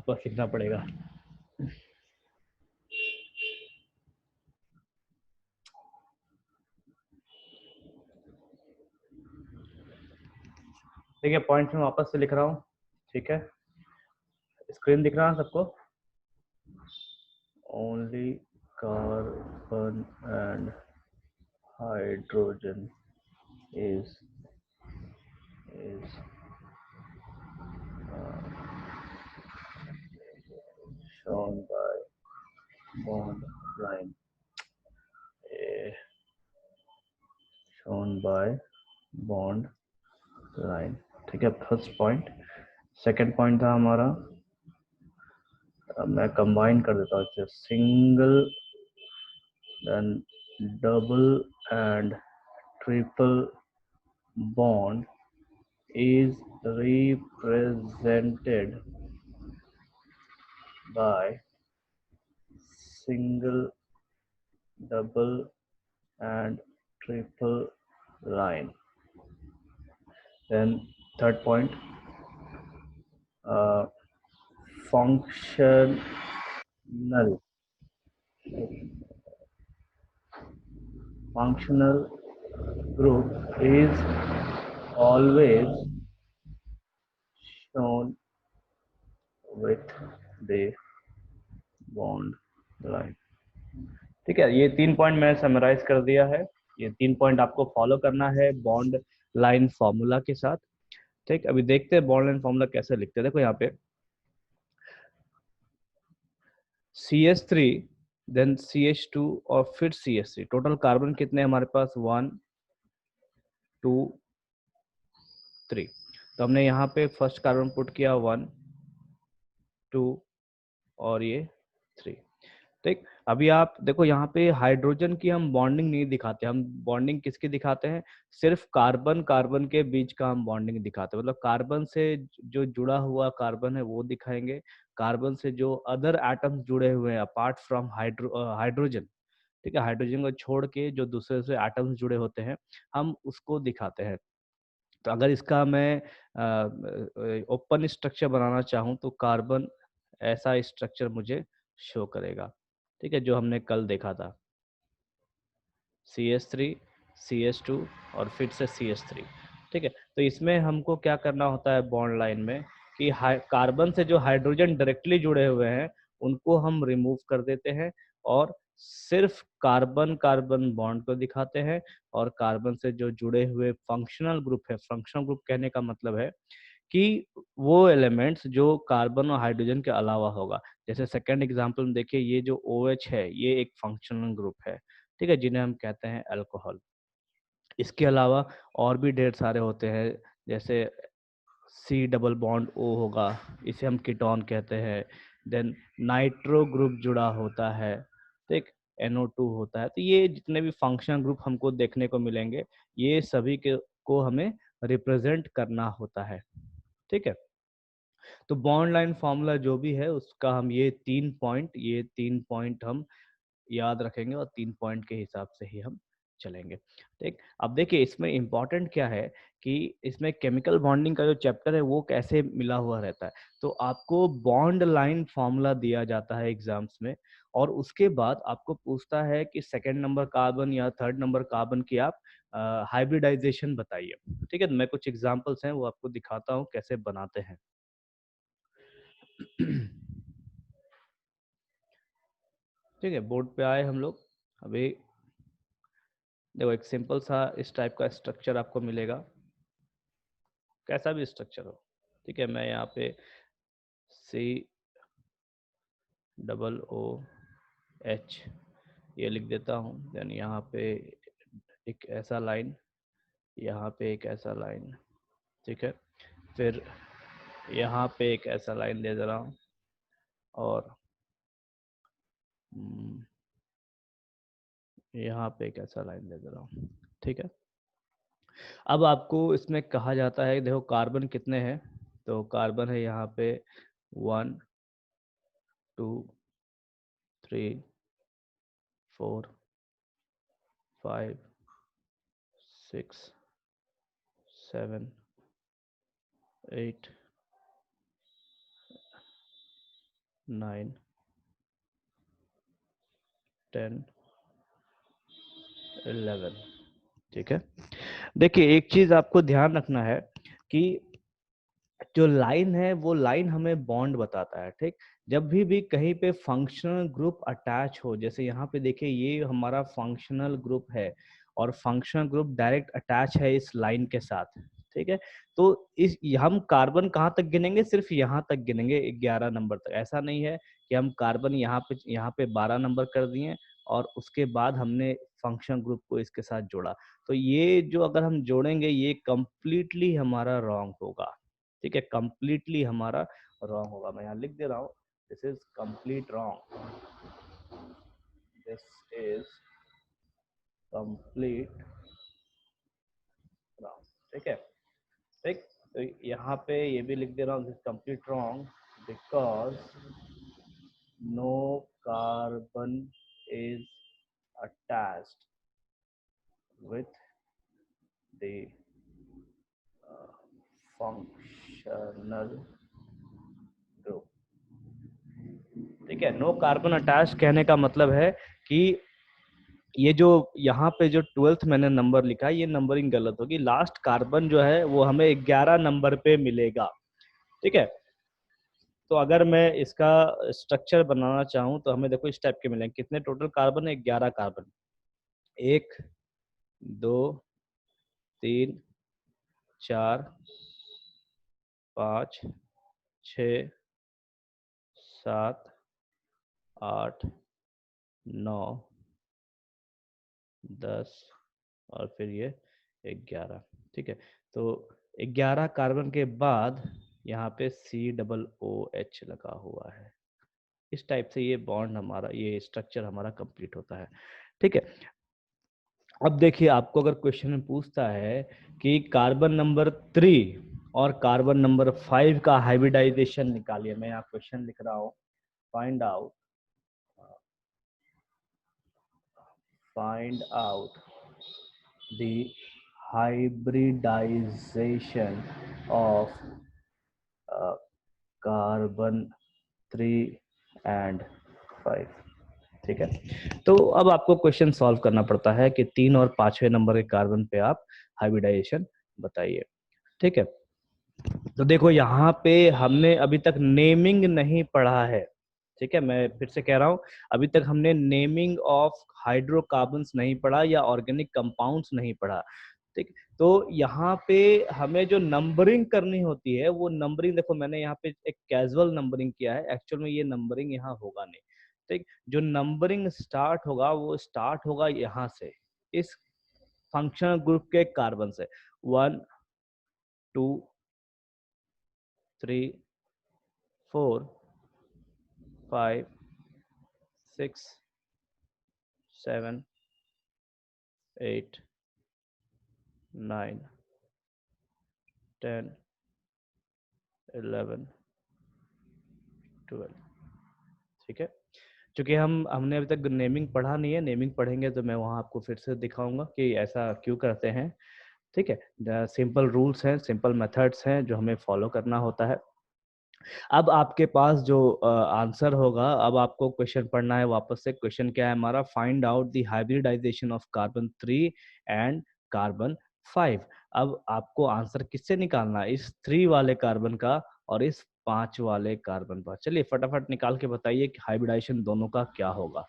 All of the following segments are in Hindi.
वापस लिखना पड़ेगा। ठीक है, पॉइंट्स में वापस से लिख रहा हूँ। ठीक है, स्क्रीन दिख रहा है सबको? Only carbon and hydrogen is shown by bond line, shown by bond line। ठीक है, फर्स्ट पॉइंट। सेकंड पॉइंट था हमारा, मैं कंबाइन कर देता हूँ, single then double and triple bond is represented by single, double and triple line। Then third point, functional group is always shown with the bond line। ठीक है, ये 3 पॉइंट मैंने समराइज कर दिया है। ये 3 पॉइंट आपको फॉलो करना है बॉन्ड लाइन फॉर्मूला के साथ। ठीक, अभी देखते हैं बॉन्ड लाइन फॉर्मूला कैसे लिखते हैं। देखो यहाँ पे CH3 देन CH2 और फिर CH3, टोटल कार्बन कितने हमारे पास? 1 2 3। तो हमने यहाँ पे फर्स्ट कार्बन पुट किया 1 2 और ये 3। ठीक, अभी आप देखो यहाँ पे हाइड्रोजन की हम बॉन्डिंग नहीं दिखाते, हम बॉन्डिंग किसकी दिखाते हैं? सिर्फ कार्बन कार्बन के बीच का हम बॉन्डिंग दिखाते हैं, मतलब कार्बन से जो जुड़ा हुआ कार्बन है वो दिखाएंगे, कार्बन से जो अदर एटम्स जुड़े हुए हैं अपार्ट फ्रॉम हाइड्रोजन, ठीक है, हाइड्रोजन को छोड़ के जो दूसरे से एटम्स जुड़े होते हैं हम उसको दिखाते हैं। तो अगर इसका मैं ओपन स्ट्रक्चर बनाना चाहूँ तो कार्बन ऐसा स्ट्रक्चर मुझे शो करेगा। ठीक है, जो हमने कल देखा था, CH3 CH2 और फिर से CH3। ठीक है, तो इसमें हमको क्या करना होता है बॉन्ड लाइन में कि कार्बन से जो हाइड्रोजन डायरेक्टली जुड़े हुए हैं उनको हम रिमूव कर देते हैं और सिर्फ कार्बन कार्बन बॉन्ड को दिखाते हैं, और कार्बन से जो जुड़े हुए फंक्शनल ग्रुप है, फंक्शनल ग्रुप कहने का मतलब है कि वो एलिमेंट्स जो कार्बन और हाइड्रोजन के अलावा होगा। जैसे सेकंड एग्जांपल में देखिए, ये जो OH है ये एक फंक्शनल ग्रुप है, ठीक है, जिन्हें हम कहते हैं अल्कोहल। इसके अलावा और भी ढेर सारे होते हैं, जैसे C डबल बॉन्ड O होगा, इसे हम कीटोन कहते हैं। देन नाइट्रो ग्रुप जुड़ा होता है, ठीक, NO2 होता है। तो ये जितने भी फंक्शनल ग्रुप हमको देखने को मिलेंगे ये सभी के को हमें रिप्रेजेंट करना होता है। ठीक है, तो बॉन्ड लाइन फॉर्मूला जो भी है उसका हम ये 3 पॉइंट हम याद रखेंगे और 3 पॉइंट के हिसाब से ही हम चलेंगे। ठीक, अब देखिए इसमें इंपॉर्टेंट क्या है कि इसमें केमिकल बॉन्डिंग का जो चैप्टर है वो कैसे मिला हुआ रहता है। तो आपको बॉन्ड लाइन फॉर्मूला दिया जाता है एग्जाम्स में, और उसके बाद आपको पूछता है कि सेकंड नंबर कार्बन या थर्ड नंबर कार्बन की आप हाइब्रिडाइजेशन बताइए। ठीक है, मैं कुछ एग्जाम्पल्स हैं वो आपको दिखाता हूँ कैसे बनाते हैं। ठीक है, बोर्ड पे आए हम लोग। अभी देखो एक सिंपल सा इस टाइप का स्ट्रक्चर आपको मिलेगा, कैसा भी स्ट्रक्चर हो। ठीक है, मैं यहाँ पे COOH ये लिख देता हूँ। देन यहाँ पे एक ऐसा लाइन, यहाँ पे एक ऐसा लाइन, ठीक है, फिर यहाँ पे एक ऐसा लाइन दे दे रहा हूँ, और यहाँ पे एक ऐसा लाइन दे दे रहा हूँ। ठीक है, अब आपको इसमें कहा जाता है, देखो कार्बन कितने हैं, तो कार्बन है यहाँ पे 1 2 3 4 5 6 7 8 9, 10, 11। ठीक है। देखिए एक चीज आपको ध्यान रखना है कि जो लाइन है वो लाइन हमें बॉन्ड बताता है। ठीक, जब भी कहीं पे फंक्शनल ग्रुप अटैच हो, जैसे यहाँ पे देखिए ये हमारा फंक्शनल ग्रुप है और फंक्शनल ग्रुप डायरेक्ट अटैच है इस लाइन के साथ। ठीक है, तो इस हम कार्बन कहाँ तक गिनेंगे, सिर्फ यहाँ तक गिनेंगे 11 नंबर तक। ऐसा नहीं है कि हम कार्बन यहाँ पे 12 नंबर कर दिए और उसके बाद हमने फंक्शनल ग्रुप को इसके साथ जोड़ा। तो ये जो अगर हम जोड़ेंगे ये कंप्लीटली हमारा रॉन्ग होगा। ठीक है, कंप्लीटली हमारा रॉन्ग होगा। मैं यहाँ लिख दे रहा हूँ, this is complete wrong, this is complete wrong. ठीक है, ठीक। तो यहाँ पे ये भी लिख दे रहा हूँ, this complete wrong because no carbon is attached with the functional group. ठीक है, नो कार्बन अटैच कहने का मतलब है कि ये जो यहाँ पे जो 12th मैंने नंबर लिखा है ये नंबरिंग गलत होगी। लास्ट कार्बन जो है वो हमें 11 नंबर पे मिलेगा। ठीक है, तो अगर मैं इसका स्ट्रक्चर बनाना चाहूँ तो हमें देखो इस टाइप के मिलेंगे। कितने टोटल कार्बन है, 11 कार्बन। 1, 2, 3, 4, 5, 6, 7, 8, 9, 10 और फिर ये 11। ठीक है, तो 11 कार्बन के बाद यहाँ पे COOH लगा हुआ है। इस टाइप से ये बॉन्ड हमारा, ये स्ट्रक्चर हमारा कंप्लीट होता है। ठीक है, अब देखिए आपको अगर क्वेश्चन में पूछता है कि कार्बन नंबर 3 और कार्बन नंबर 5 का हाइब्रिडाइजेशन निकालिए। मैं यहाँ क्वेश्चन लिख रहा हूँ, find out the hybridization of carbon 3 and 5। ठीक है, तो अब आपको क्वेश्चन सॉल्व करना पड़ता है कि 3 और 5वें नंबर के कार्बन पे आप हाइब्रिडाइजेशन बताइए। ठीक है, तो देखो यहाँ पे हमने अभी तक नेमिंग नहीं पढ़ा है। ठीक है, मैं फिर से कह रहा हूँ, अभी तक हमने नेमिंग ऑफ हाइड्रोकार्बन्स नहीं पढ़ा या ऑर्गेनिक कंपाउंड्स नहीं पढ़ा। ठीक, तो यहाँ पे हमें जो नंबरिंग करनी होती है वो नंबरिंग, देखो मैंने यहाँ पे एक कैजुअल नंबरिंग किया है, एक्चुअल में ये नंबरिंग यहाँ होगा नहीं। ठीक, जो नंबरिंग स्टार्ट होगा वो स्टार्ट होगा यहाँ से, इस फंक्शनल ग्रुप के कार्बन से। 1, 2, 3, 4, 5, 6, 7, 8, 9, 10, 11, 12। ठीक है, क्योंकि हमने अभी तक नेमिंग पढ़ा नहीं है, नेमिंग पढ़ेंगे तो मैं वहां आपको फिर से दिखाऊंगा कि ऐसा क्यों करते हैं। ठीक है, सिंपल रूल्स हैं, सिंपल मेथड्स हैं जो हमें फॉलो करना होता है। अब आपके पास जो आंसर होगा, अब आपको क्वेश्चन पढ़ना है वापस से। क्वेश्चन क्या है हमारा, find out the hybridization of carbon 3 and carbon 5। अब आपको आंसर किससे निकालना है, इस 3 वाले कार्बन का और इस 5 वाले कार्बन का। चलिए फटाफट निकाल के बताइए कि हाइब्रिडाइजेशन दोनों का क्या होगा।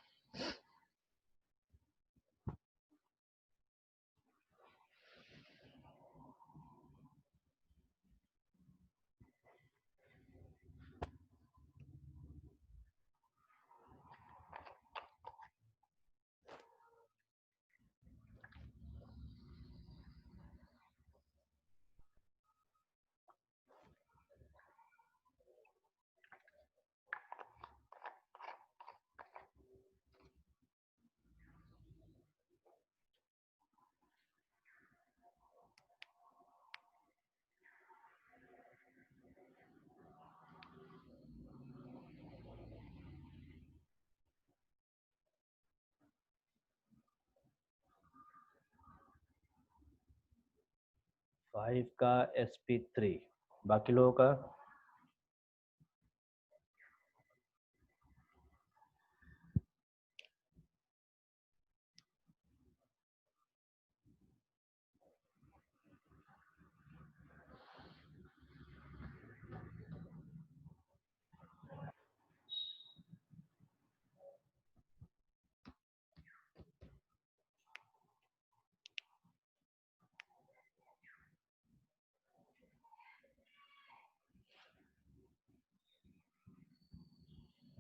5 का sp3, बाकी लोगों का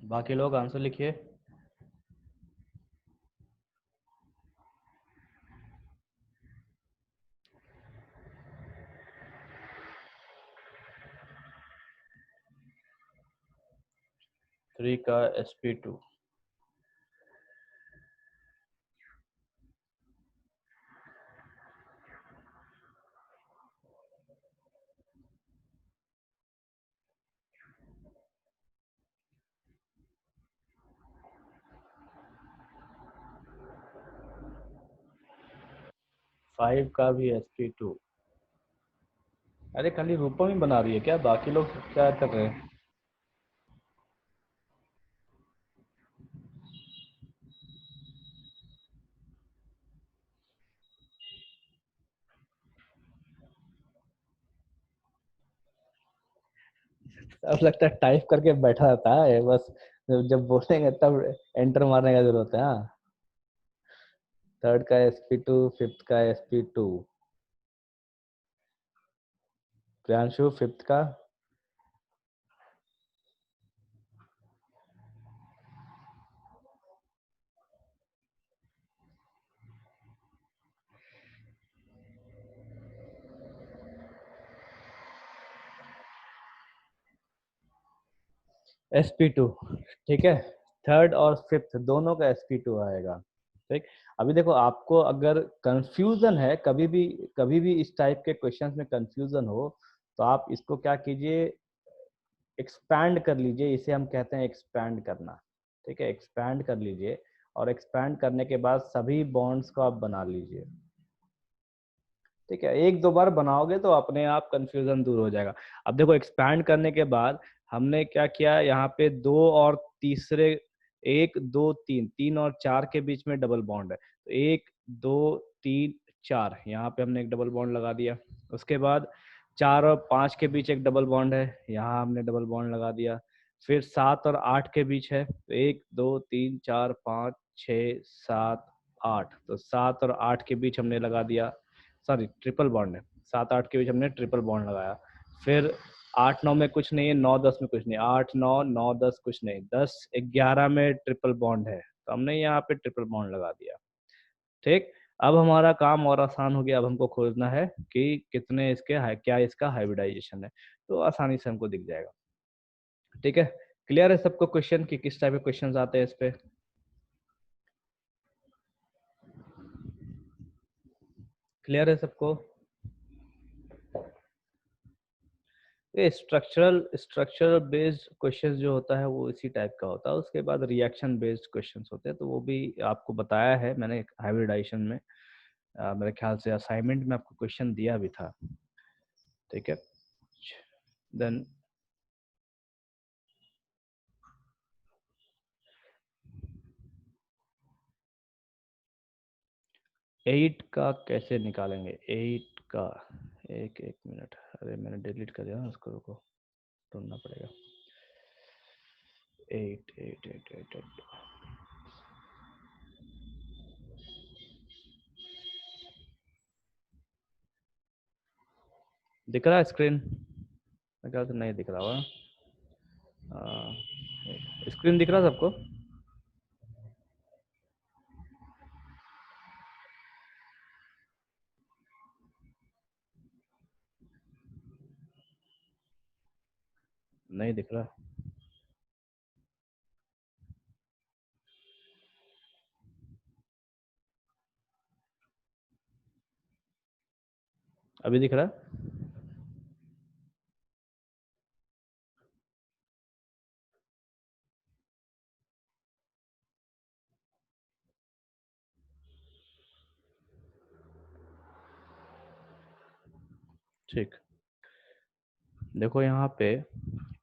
बाकी लोग आंसर लिखिए। 3 का sp2। 5 का भी sp2। अरे खाली रूपम ही बना रही है क्या, बाकी लोग क्या कर रहे हैं? अब लगता है टाइप करके बैठा रहता है बस, जब बोलेंगे तब एंटर मारने का जरूरत है। हाँ, थर्ड का sp2, फिफ्थ का sp2। प्रियांशु फिफ्थ का। sp2। ठीक है, थर्ड और फिफ्थ दोनों का sp2 आएगा। ठीक, अभी देखो आपको अगर कंफ्यूजन है, कभी भी इस टाइप के क्वेश्चंस में कंफ्यूजन हो, तो आप इसको क्या कीजिए, एक्सपैंड कर लीजिए। इसे हम कहते हैं एक्सपैंड करना। ठीक है, एक्सपैंड कर लीजिए, और एक्सपैंड करने के बाद सभी बॉन्ड्स को आप बना लीजिए। ठीक है, एक दो बार बनाओगे तो अपने आप कंफ्यूजन दूर हो जाएगा। अब देखो एक्सपैंड करने के बाद हमने क्या किया, यहाँ पे दो और तीसरे, एक दो तीन, तीन और चार के बीच में डबल बॉन्ड है, तो एक दो तीन चार, यहाँ पे हमने एक डबल बॉन्ड लगा दिया। उसके बाद चार और पांच के बीच एक डबल बॉन्ड है, यहाँ हमने डबल बॉन्ड लगा दिया। फिर सात और आठ के बीच है, तो एक दो तीन चार पाँच छ सात आठ, तो सात और आठ के बीच हमने लगा दिया, सॉरी ट्रिपल बॉन्ड है, सात आठ के बीच हमने ट्रिपल बॉन्ड लगाया। फिर आठ नौ में कुछ नहीं है, नौ दस में कुछ नहीं, आठ नौ नौ दस कुछ नहीं, दस ग्यारह में ट्रिपल बॉन्ड है, तो हमने यहाँ पे ट्रिपल बॉन्ड लगा दिया। ठीक, अब हमारा काम और आसान हो गया। अब हमको खोजना है कि कितने इसके है, क्या इसका हाइब्रिडाइजेशन है, तो आसानी से हमको दिख जाएगा। ठीक है, क्लियर है सबको क्वेश्चन कि किस टाइप के क्वेश्चन आते हैं इस पे? क्लियर है सबको? ये स्ट्रक्चरल बेस्ड क्वेश्चंस जो होता है वो इसी टाइप का होता है। उसके बाद रिएक्शन बेस्ड क्वेश्चंस होते हैं, तो वो भी आपको बताया है मैंने हाइब्रिडाइजेशन में। मेरे ख्याल से असाइनमेंट में आपको क्वेश्चन दिया भी था। ठीक है, देन 8 का कैसे निकालेंगे? 8 का, एक एक मिनट, अरे मैंने डिलीट कर दिया ना उसको, रुको ढूंढना पड़ेगा। 8 8 8 8 8 दिख रहा है स्क्रीन? मेरे ख्याल से नहीं दिख रहा हुआ। स्क्रीन दिख रहा है सबको? नहीं दिख रहा? अभी दिख रहा है? ठीक, देखो यहाँ पे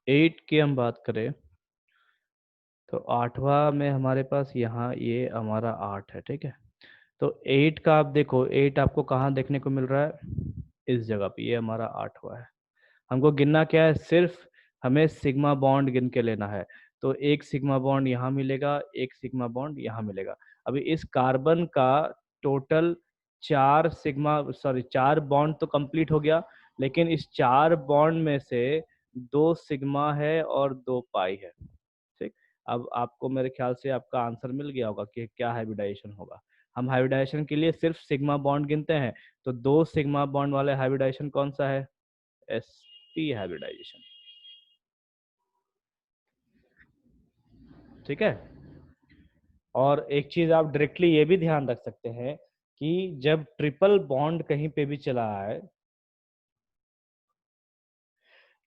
8 की हम बात करें तो आठवां में हमारे पास यहाँ ये हमारा 8 है। ठीक है, तो 8 का आप देखो, 8 आपको कहाँ देखने को मिल रहा है? इस जगह पे, ये हमारा 8वां है। हमको गिनना क्या है, सिर्फ हमें सिग्मा बॉन्ड गिन के लेना है। तो एक सिग्मा बॉन्ड यहाँ मिलेगा, एक सिग्मा बॉन्ड यहाँ मिलेगा। अभी इस कार्बन का टोटल चार सिग्मा, सॉरी चार बॉन्ड तो कंप्लीट हो गया, लेकिन इस चार बॉन्ड में से दो सिग्मा है और दो पाई है। ठीक, अब आपको मेरे ख्याल से आपका आंसर मिल गया होगा कि क्या हाइब्रिडाइजेशन होगा। हम हाइब्रिडाइजेशन के लिए सिर्फ सिग्मा बॉन्ड गिनते हैं, तो 2 सिग्मा बॉन्ड वाले हाइब्रिडाइजेशन कौन सा है? sp hybridization. ठीक है। और एक चीज आप डायरेक्टली ये भी ध्यान रख सकते हैं कि जब ट्रिपल बॉन्ड कहीं पे भी चला है,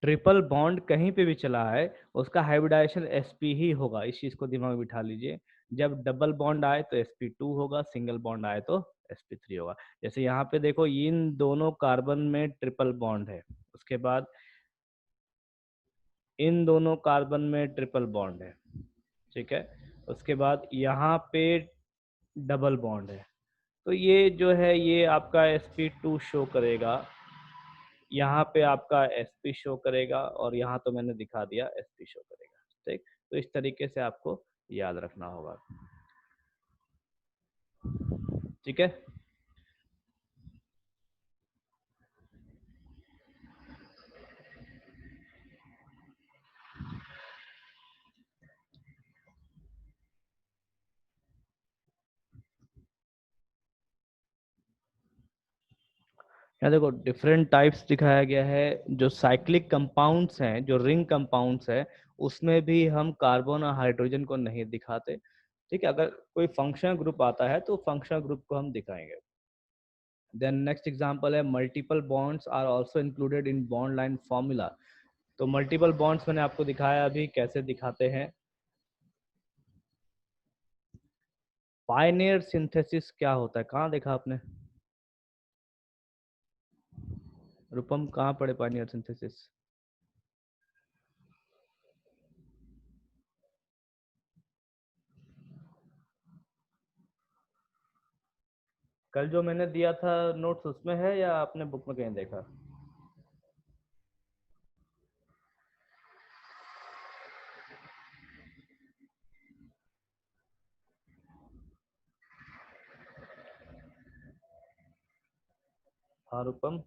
ट्रिपल बॉन्ड कहीं पे भी चला है, उसका हाइब्रिडाइजेशन sp ही होगा। इस चीज को दिमाग में बिठा लीजिए। जब डबल बॉन्ड आए तो sp2 होगा, सिंगल बॉन्ड आए तो sp3 होगा। जैसे यहाँ पे देखो, इन दोनों कार्बन में ट्रिपल बॉन्ड है, उसके बाद इन दोनों कार्बन में ट्रिपल बॉन्ड है, ठीक है, उसके बाद यहाँ पे डबल बॉन्ड है। तो ये जो है ये आपका sp2 शो करेगा, यहाँ पे आपका sp शो करेगा, और यहाँ तो मैंने दिखा दिया sp शो करेगा। ठीक, तो इस तरीके से आपको याद रखना होगा। ठीक है। यहाँ देखो डिफरेंट टाइप्स दिखाया गया है। जो साइक्लिक कंपाउंड्स हैं, जो रिंग कंपाउंड्स है, उसमें भी हम कार्बन और हाइड्रोजन को नहीं दिखाते। ठीक है, अगर कोई फंक्शनल ग्रुप आता है तो फंक्शनल ग्रुप को हम दिखाएंगे। देन नेक्स्ट एग्जांपल है multiple bonds are also included in bond line formula. तो मल्टीपल बॉन्ड्स मैंने आपको दिखाया अभी कैसे दिखाते हैं। पायनियर सिंथेसिस क्या होता है, कहाँ देखा आपने? रूपम कहाँ पढ़े पायनियर सिंथेसिस? कल जो मैंने दिया था नोट्स, उसमें है या आपने बुक में कहीं देखा? हाँ रूपम।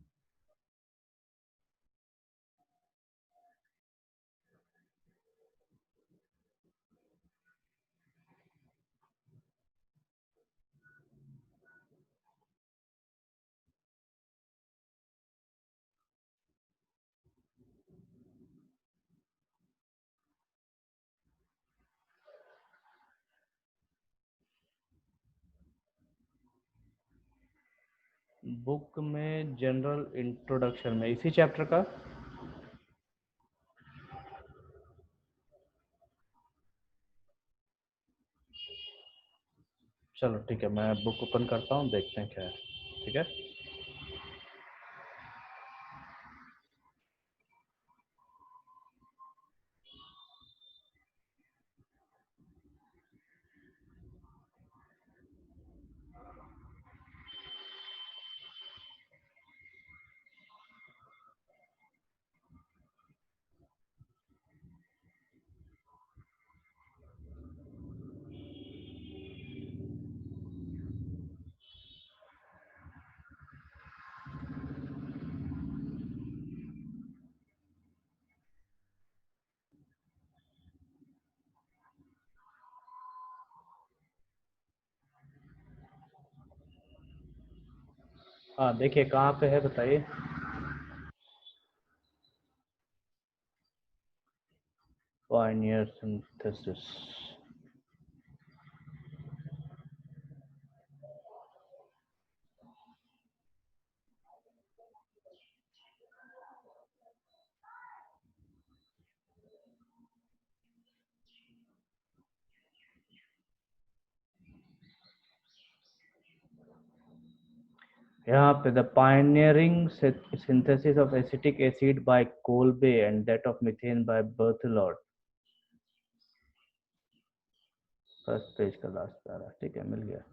बुक में जनरल इंट्रोडक्शन में इसी चैप्टर का। चलो ठीक है, मैं बुक ओपन करता हूँ, देखते हैं क्या है। ठीक है। हाँ देखिए कहाँ पे है बताइए। Pioneer synthesis. यहाँ पे the pioneering synthesis of acetic acid by Kolbe and that of methane by Berthelot. First page का लास्ट पैरा, ठीक है, मिल गया।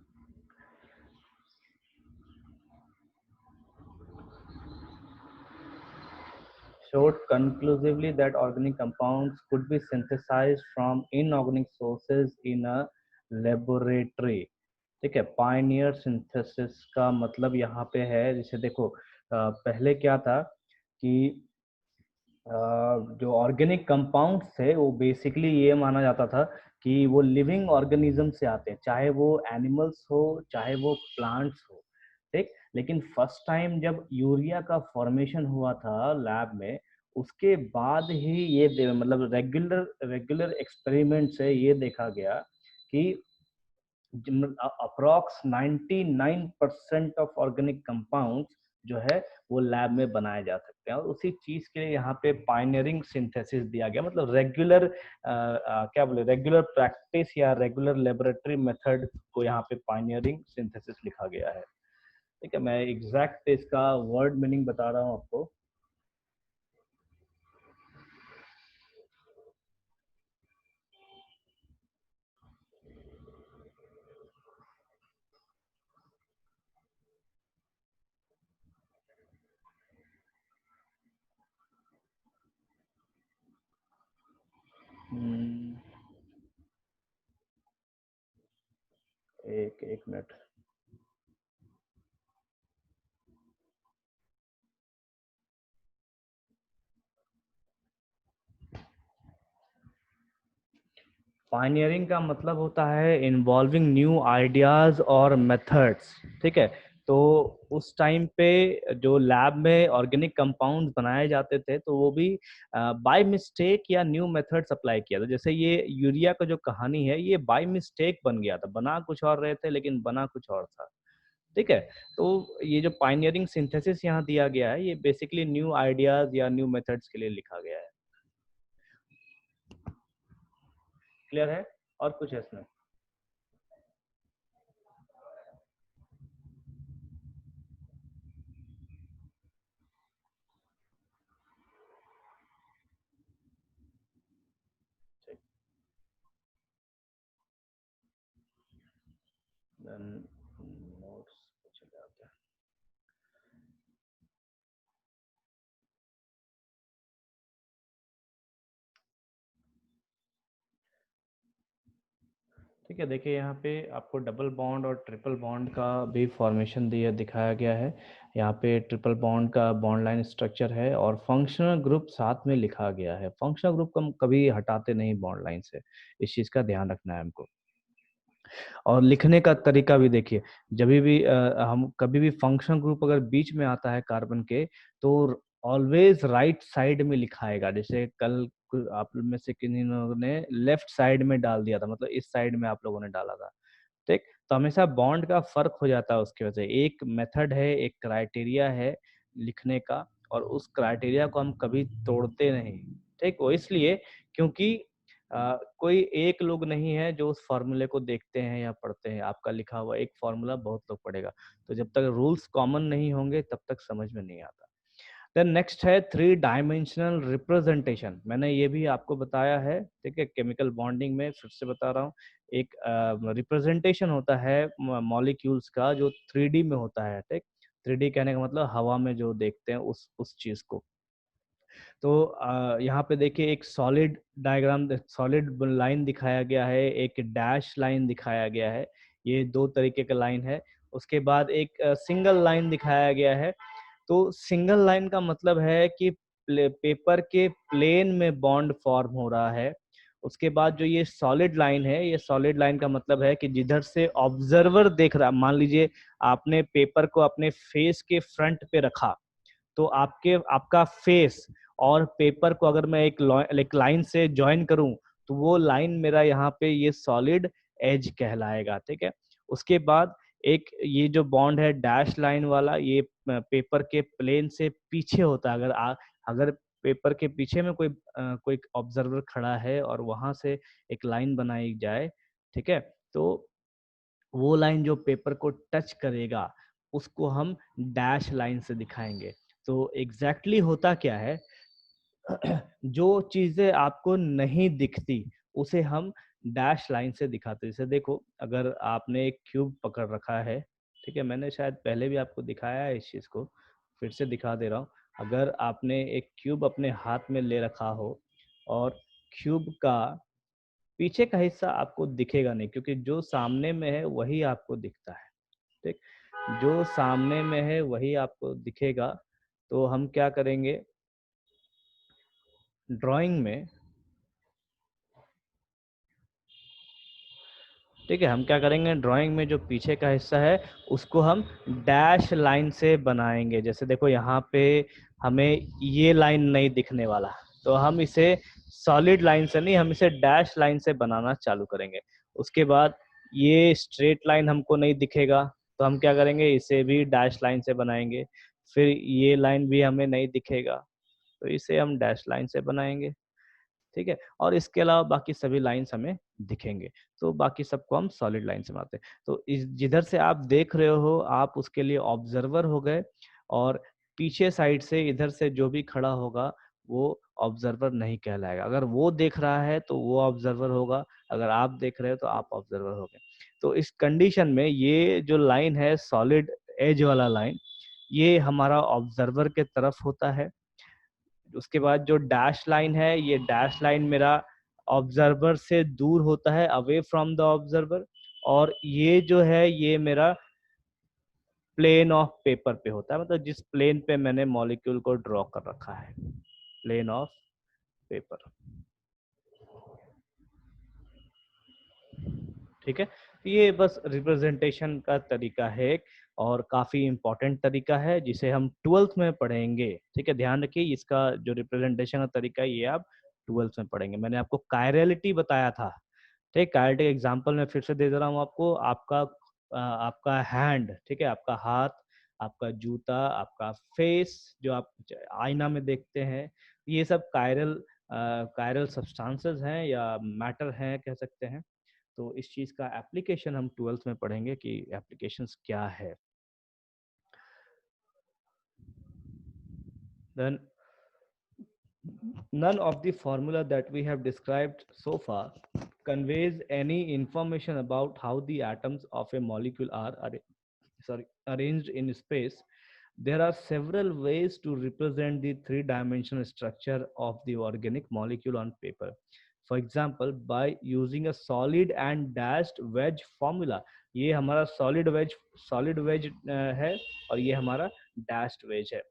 Showed conclusively that organic compounds could be synthesized from inorganic sources in a laboratory। ठीक है, पायनियर सिंथेसिस का मतलब यहाँ पे है, जैसे देखो पहले क्या था कि जो ऑर्गेनिक कंपाउंड्स थे वो बेसिकली ये माना जाता था कि वो लिविंग ऑर्गेनिज्म से आते हैं, चाहे वो एनिमल्स हो चाहे वो प्लांट्स हो, ठीक। लेकिन फर्स्ट टाइम जब यूरिया का फॉर्मेशन हुआ था लैब में, उसके बाद ही ये मतलब रेगुलर रेगुलर एक्सपेरिमेंट से ये देखा गया कि अप्रॉक्स 99% ऑफ ऑर्गेनिक कंपाउंड्स जो है वो लैब में बनाए जा सकते हैं। और उसी चीज के लिए यहाँ पे पायनियरिंग सिंथेसिस दिया गया, मतलब रेगुलर क्या बोले, रेगुलर प्रैक्टिस या रेगुलर लेबोरेटरी मेथड को यहाँ पे पायनियरिंग सिंथेसिस लिखा गया है। ठीक है, मैं एग्जैक्ट इसका वर्ड मीनिंग बता रहा हूँ आपको। हम्म, एक एक मिनट। पायनियरिंग का मतलब होता है इन्वॉल्विंग न्यू आइडियाज और मेथड्स, ठीक है। तो उस टाइम पे जो लैब में ऑर्गेनिक कंपाउंड्स बनाए जाते थे तो वो भी बाय मिस्टेक या न्यू मेथड्स अप्लाई किया था। जैसे ये यूरिया का जो कहानी है, ये बाय मिस्टेक बन गया था, बना कुछ और रहे थे लेकिन बना कुछ और था, ठीक है। तो ये जो पायनियरिंग सिंथेसिस यहाँ दिया गया है, ये बेसिकली न्यू आइडियाज या न्यू मेथड्स के लिए लिखा गया है। क्लियर है? और कुछ है इसमें? देन नोट्स पे चले आते हैं। ठीक है, देखिए यहाँ पे आपको डबल बॉन्ड और ट्रिपल बॉन्ड का भी फॉर्मेशन दिया दिखाया गया है। यहाँ पे ट्रिपल बॉन्ड का बॉन्ड लाइन स्ट्रक्चर है और फंक्शनल ग्रुप साथ में लिखा गया है। फंक्शनल ग्रुप को हम कभी हटाते नहीं बॉन्ड लाइन से, इस चीज़ का ध्यान रखना है हमको। और लिखने का तरीका भी देखिए, जब भी हम कभी भी फंक्शनल ग्रुप अगर बीच में आता है कार्बन के, तो ऑलवेज राइट साइड में लिखाएगा। जैसे कल आप में से किन्हीं लोगों ने लेफ्ट साइड में डाल दिया था, मतलब इस साइड में आप लोगों ने डाला था, ठीक। तो हमेशा बॉन्ड का फर्क हो जाता है उसकी वजह से। एक मेथड है, एक क्राइटेरिया है लिखने का, और उस क्राइटेरिया को हम कभी तोड़ते नहीं, ठीक। वो इसलिए क्योंकि कोई एक लोग नहीं है जो उस फॉर्मूले को देखते हैं या पढ़ते हैं। आपका लिखा हुआ एक फॉर्मूला बहुत लोग पढ़ेगा, तो जब तक रूल्स कॉमन नहीं होंगे तब तक समझ में नहीं आता। देन नेक्स्ट है थ्री डायमेंशनल रिप्रेजेंटेशन। मैंने ये भी आपको बताया है, ठीक है, केमिकल बॉन्डिंग में फिर से बता रहा हूँ। एक रिप्रेजेंटेशन होता है मॉलिक्यूल्स का जो 3D में होता है, ठीक। 3D कहने का मतलब हवा में जो देखते हैं उस चीज को। तो यहाँ पे देखिए एक सॉलिड डायग्राम, सॉलिड लाइन दिखाया गया है, एक डैश लाइन दिखाया गया है। ये दो तरीके का लाइन है। उसके बाद एक सिंगल लाइन दिखाया गया है। तो सिंगल लाइन का मतलब है कि पेपर के प्लेन में बॉन्ड फॉर्म हो रहा है। उसके बाद जो ये सॉलिड लाइन है, ये सॉलिड लाइन का मतलब है कि जिधर से ऑब्जर्वर देख रहा, मान लीजिए आपने पेपर को अपने फेस के फ्रंट पे रखा, तो आपके आपका फेस और पेपर को अगर मैं एक लाइन से ज्वाइन करूं, तो वो लाइन मेरा यहाँ पे ये सॉलिड एज कहलाएगा, ठीक है। उसके बाद एक ये जो बॉन्ड है डैश लाइन वाला, ये पेपर के प्लेन से पीछे होता है। अगर पेपर के पीछे में कोई ऑब्जर्वर खड़ा है और वहां से एक लाइन बनाई जाए, ठीक है, तो वो लाइन जो पेपर को टच करेगा उसको हम डैश लाइन से दिखाएंगे। तो एग्जैक्टली होता क्या है, जो चीजें आपको नहीं दिखती उसे हम डैश लाइन से दिखाते हैं। जैसे देखो, अगर आपने एक क्यूब पकड़ रखा है, ठीक है, मैंने शायद पहले भी आपको दिखाया है इस चीज को, फिर से दिखा दे रहा हूँ। अगर आपने एक क्यूब अपने हाथ में ले रखा हो और क्यूब का पीछे का हिस्सा आपको दिखेगा नहीं, क्योंकि जो सामने में है वही आपको दिखता है, ठीक। जो सामने में है वही आपको दिखेगा। तो हम क्या करेंगे, ड्राइंग में, ठीक है, हम क्या करेंगे, ड्राइंग में जो पीछे का हिस्सा है उसको हम डैश लाइन से बनाएंगे। जैसे देखो यहाँ पे हमें ये लाइन नहीं दिखने वाला, तो हम इसे सॉलिड लाइन से नहीं, हम इसे डैश लाइन से बनाना चालू करेंगे। उसके बाद ये स्ट्रेट लाइन हमको नहीं दिखेगा, तो हम क्या करेंगे, इसे भी डैश लाइन से बनाएंगे। फिर ये लाइन भी हमें नहीं दिखेगा, तो इसे हम डैश लाइन से बनाएंगे, ठीक है। और इसके अलावा बाकी सभी लाइंस हमें दिखेंगे, तो बाकी सबको हम सॉलिड लाइन से बनाते हैं। तो इस जिधर से आप देख रहे हो आप उसके लिए ऑब्जर्वर हो गए, और पीछे साइड से इधर से जो भी खड़ा होगा वो ऑब्जर्वर नहीं कहलाएगा। अगर वो देख रहा है तो वो ऑब्जर्वर होगा, अगर आप देख रहे हो तो आप ऑब्जर्वर हो गए। तो इस कंडीशन में ये जो लाइन है सॉलिड एज वाला लाइन, ये हमारा ऑब्जर्वर के तरफ होता है। उसके बाद जो डैश लाइन है, ये डैश लाइन मेरा ऑब्जर्वर से दूर होता है, अवे फ्रॉम द ऑब्जर्वर। और ये जो है ये मेरा प्लेन ऑफ पेपर पे होता है, मतलब जिस प्लेन पे मैंने मॉलिक्यूल को ड्रॉ कर रखा है, प्लेन ऑफ पेपर, ठीक है। तो ये बस रिप्रेजेंटेशन का तरीका है एक, और काफी इंपॉर्टेंट तरीका है जिसे हम ट्वेल्थ में पढ़ेंगे, ठीक है। ध्यान रखिए इसका जो रिप्रेजेंटेशन का तरीका है ये आप ट्वेल्थ में पढ़ेंगे। मैंने आपको कायरलिटी बताया था, ठीक। कायरलिटी एग्जांपल मैं फिर से दे दे रहा हूँ आपको। आपका हैंड, ठीक है, आपका हाथ, आपका जूता, आपका फेस जो आप आईना में देखते हैं, ये सब कायरल सब्सटेंसेस हैं या मैटर हैं कह सकते हैं। तो इस चीज का एप्लीकेशन हम ट्वेल्थ में पढ़ेंगे कि एप्लीकेशंस क्या है। Then none of the formula that we have described so far conveys any information about how the atoms of a molecule are arranged in space. There are several ways to represent the three-dimensional structure of the organic molecule on paper. For example, by using a solid and dashed wedge formula. ये हमारा solid wedge है, और ये हमारा dashed wedge है.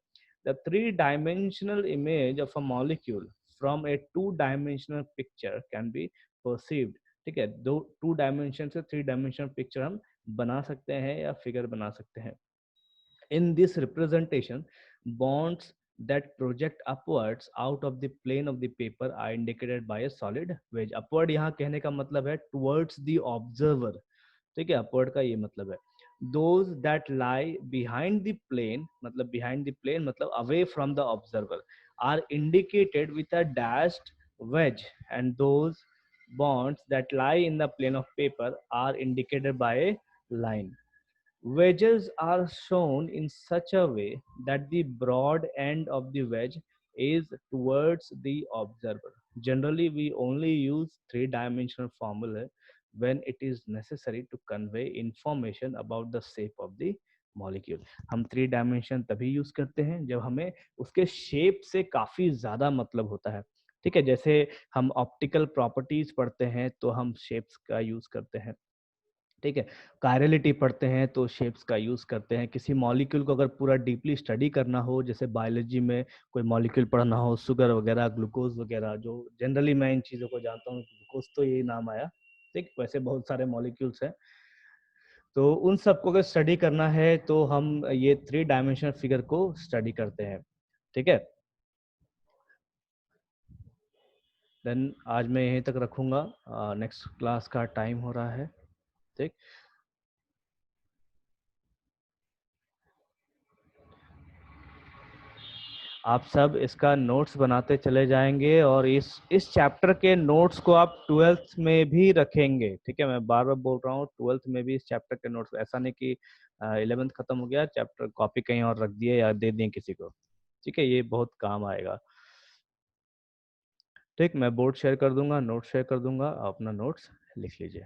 The three-dimensional image of a molecule from a two-dimensional picture can be perceived. ठीक है, दो टू डायमेंशन से थ्री डायमेंशनल पिक्चर हम बना सकते हैं या फिगर बना सकते हैं। In this representation, bonds that project upwards out of the plane of the paper are indicated by a solid wedge. Upward यहाँ कहने का मतलब है towards the observer, ठीक है, अपवर्ड का ये मतलब है। Those that lie behind the plane, मतलब behind the plane मतलब away from the observer, are indicated with a dashed wedge, and those bonds that lie in the plane of paper are indicated by a line. Wedges are shown in such a way that the broad end of the wedge is towards the observer. Generally, we only use three-dimensional formula when it is necessary to convey information about the shape of the molecule. हम थ्री डायमेंशन तभी यूज करते हैं जब हमें उसके शेप से काफी ज्यादा मतलब होता है, ठीक है। जैसे हम ऑप्टिकल प्रॉपर्टीज पढ़ते हैं तो हम शेप्स का यूज करते हैं, ठीक है। कायरलिटी पढ़ते हैं तो शेप्स का यूज करते हैं। किसी मॉलिक्यूल को अगर पूरा डीपली स्टडी करना हो, जैसे बायोलॉजी में कोई मॉलिक्यूल पढ़ना हो, शुगर वगैरह, ग्लूकोज वगैरह, जो जनरली मैं इन चीजों को जानता हूँ, ग्लूकोज तो यही नाम आया, ठीक। वैसे बहुत सारे मॉलिक्यूल्स हैं, तो उन सबको अगर स्टडी करना है तो हम ये थ्री डायमेंशनल फिगर को स्टडी करते हैं, ठीक है। देन आज मैं यहीं तक रखूंगा, नेक्स्ट क्लास का टाइम हो रहा है, ठीक। आप सब इसका नोट्स बनाते चले जाएंगे, और इस चैप्टर के नोट्स को आप ट्वेल्थ में भी रखेंगे, ठीक है। मैं बार बार बोल रहा हूँ, ट्वेल्थ में भी इस चैप्टर के नोट्स, ऐसा नहीं कि 11th खत्म हो गया चैप्टर कॉपी कहीं और रख दिए या दे दिए किसी को, ठीक है। ये बहुत काम आएगा, ठीक। मैं बोर्ड शेयर कर दूंगा, नोट शेयर कर दूंगा, आप अपना नोट्स लिख लीजिए।